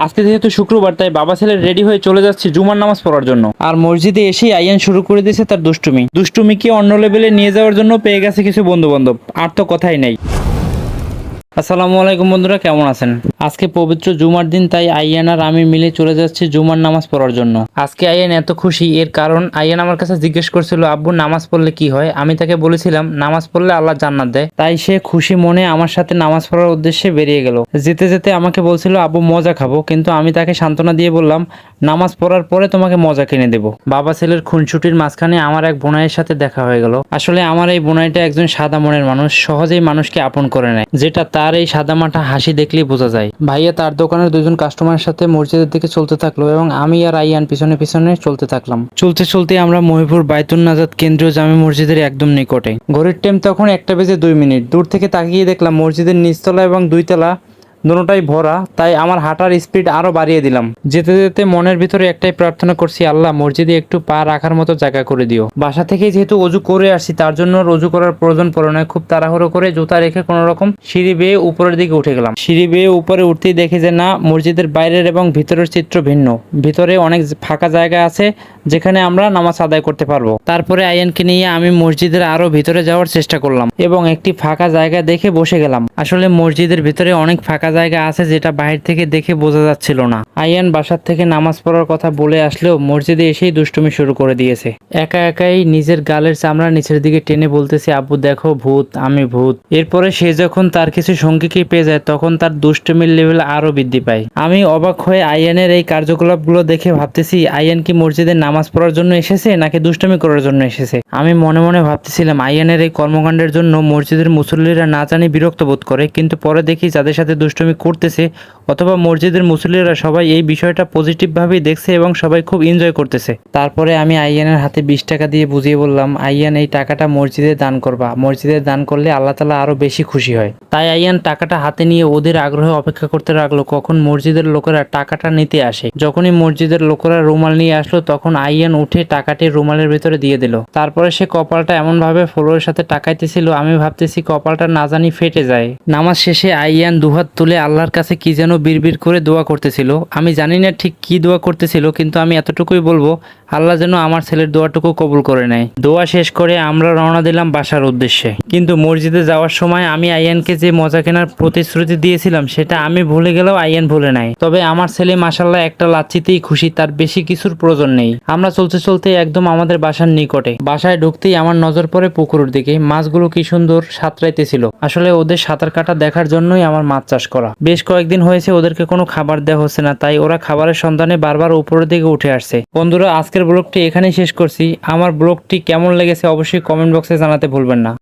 আজকে যেহেতু শুক্রবার, তাই বাবা ছেলে রেডি হয়ে চলে যাচ্ছে জুমার নামাজ পড়ার জন্য। আর মসজিদে এসেই আইয়ান শুরু করে দিয়েছে তার দুষ্টুমিকে অন্য লেভেলে নিয়ে যাওয়ার জন্য পেয়ে গেছে কিছু বন্ধু বান্ধব। আর তো কথাই নাই। আসসালামু আলাইকুম বন্ধুরা, কেমন আছেন? আজকে পবিত্র জুমার দিন, তাই আইয়ান আর আমি মিলে চলে যাচ্ছি জুমার নামাজ পড়ার জন্য। আজকে আইয়ান এত খুশি, এর কারণ আইয়ান আমার কাছে জিজ্ঞেস করছিল, আব্বু নামাজ পড়লে কি হয়? আমি তাকে বলেছিলাম নামাজ পড়লে আল্লাহ জান্নাত দেয়। তাই সে খুশি মনে আমার সাথে নামাজ পড়ার উদ্দেশ্যে বেরিয়ে গেল। যেতে যেতে আমাকে বলছিল আব্বু মজা খাবো, কিন্তু আমি তাকে সান্ত্বনা দিয়ে বললাম নামাজ পড়ার পরে তোমাকে মজা কিনে দেবো। বাবা ছেলের খুনসুটির মাঝখানে আমার এক বোনাইয়ের সাথে দেখা হয়ে গেল। আসলে আমার এই বোনাইটা একজন সাদা মনের মানুষ, সহজেই মানুষকে আপন করে নেয়, যেটা তার এই সাদামাটা হাসি দেখলেই বোঝা যায়। ভাইয়া তার দোকানের দুজন কাস্টমারের সাথে মসজিদের দিকে চলতে থাকলো এবং আমি আর আইয়ান পিছনে পিছনে চলতে থাকলাম। চলতে চলতে আমরা মহিপুর বাইতুন নাজাত কেন্দ্রীয় জামে মসজিদের একদম নিকটে। ঘড়ির টাইম তখন 1:02। দূর থেকে তাকিয়ে দেখলাম মসজিদের নিচতলা এবং দুইতলা দুটোটাই ভরা, তাই আমার হাঁটার স্পিড আরো বাড়িয়ে দিলাম। যেতে যেতে মনের ভিতরে একটাই প্রার্থনা করছি, আল্লাহ মসজিদে একটু পা রাখার মতো জায়গা করে দিও। বাসা থেকে যেহেতু অজু করে আসছি, তার জন্য অজু করার প্রয়োজন পড়ে না। খুব তাড়াহুড়ো করে জুতা রেখে কোনো রকম সিঁড়ি বেয়ে উপরের দিকে উঠে গেলাম। সিঁড়ি বেয়ে উপরে উঠতেই দেখি যে না, মসজিদের বাইরের এবং ভিতরের চিত্র ভিন্ন। ভিতরে অনেক ফাঁকা জায়গা আছে যেখানে আমরা নামাজ আদায় করতে পারবো। তারপরে আইয়ানকে নিয়ে আমি মসজিদের আরো ভিতরে যাওয়ার চেষ্টা করলাম এবং একটি ফাঁকা জায়গা দেখে বসে গেলাম। আসলে মসজিদের ভিতরে অনেক ফাঁকা জায়গা আছে যেটা বাহির থেকে দেখে বোঝা যাচ্ছিল না। আইয়ান বাসার থেকে নামাজ পড়ার কথা বলে আসলেও মসজিদে এসেই দুষ্টুমি শুরু করে দিয়েছে। একা একাই নিজের গালের চামড়া নিচের দিকে টেনে বলতেছে, আব্বু দেখো ভূত, আমি ভূত। এরপরে সে যখন তার কিছু সঙ্গীকে পেয়ে যায়, তখন তার দুষ্টুমির লেভেল আরো বৃদ্ধি পায়। আমি অবাক হয়ে আইয়ানের এই কার্যকলাপগুলো দেখে ভাবতেছি, আইয়ান কি মসজিদে নামাজ পড়ার জন্য এসেছে নাকি দুষ্টুমি করার জন্য এসেছে? আমি মনে মনে ভাবতেছিলাম আইয়ানের এই কর্মকাণ্ডের জন্য মসজিদের মুসল্লিরা না জানি বিরক্ত বোধ করে, কিন্তু পরে দেখি যাদের সাথে দুষ্টুমি করতেছে অথবা মসজিদের মুসল্লিরা সবাই এই বিষয়টা পজিটিভ ভাবেই দেখছে এবং সবাই খুব এনজয় করতেছে। তারপরে আমি আইয়ানের হাতে 20 টাকা দিয়ে বুঝিয়ে বললাম, আইয়ান এই টাকাটা মসজিদে দান করবা, মসজিদে দান করলে আল্লাহ তাআলা আরো বেশি খুশি হয়। তাই আইয়ান টাকাটা হাতে নিয়ে ওদের আগ্রহে অপেক্ষা করতে লাগলো কখন মসজিদের লোকেরা টাকাটা নিতে আসে। যখনই মসজিদের লোকেরা রুমাল নিয়ে আসলো, তখন আইয়ান উঠে টাকাটি রুমালের ভিতরে দিয়ে দিল। তারপরে সে কপালটা এমন ভাবে ফ্লোরের সাথে টাকাইতেছিল, আমি ভাবতেছি কপালটা না জানি ফেটে যায়। নামাজ শেষে আইয়ান দুহাত তুলে আল্লাহর কাছে কি যেন বিড়বিড় করে দোয়া করতেছিল। আমি জানি না ঠিক কি দোয়া করতেছিল, কিন্তু আমি এতটুকুই বলবো, আল্লাহ যেন আমার ছেলের দোয়াটুকু কবুল করে নেয়। দোয়া শেষ করে আমরা রওনা দিলাম বাসার উদ্দেশ্যে। কিন্তু মসজিদে যাওয়ার সময় আমি আইয়ানকে যে মজা কেনার প্রতিশ্রুতি দিয়েছিলাম সেটা আমি ভুলে গেলেও আইয়ান ভুলে নাই। তবে আমার ছেলে মাশাআল্লাহ একটা লাচ্ছিতেই খুশি, তার বেশি কিছুর প্রয়োজন নেই। আমরা চলতে চলতে একদম আমাদের বাসার নিকটে। বাসায় ঢুকতেই আমার নজর পড়ে পুকুরের দিকে। মাছগুলো কি সুন্দর সাঁতরাইতেছিল। আসলে ওদের সাঁতার কাটা দেখার জন্যই আমার মাছ চাষ করা। বেশ কয়েকদিন হয়েছে ওদেরকে কোনো খাবার দেওয়া হচ্ছে না, তাই ওরা খাবারের সন্ধানে বারবার উপরের দিকে উঠে আসছে। বন্ধুরা, আজকের ব্লগটি এখানেই শেষ করছি। আমার ব্লগটি কেমন লেগেছে অবশ্যই কমেন্ট বক্সে জানাতে ভুলবেন না।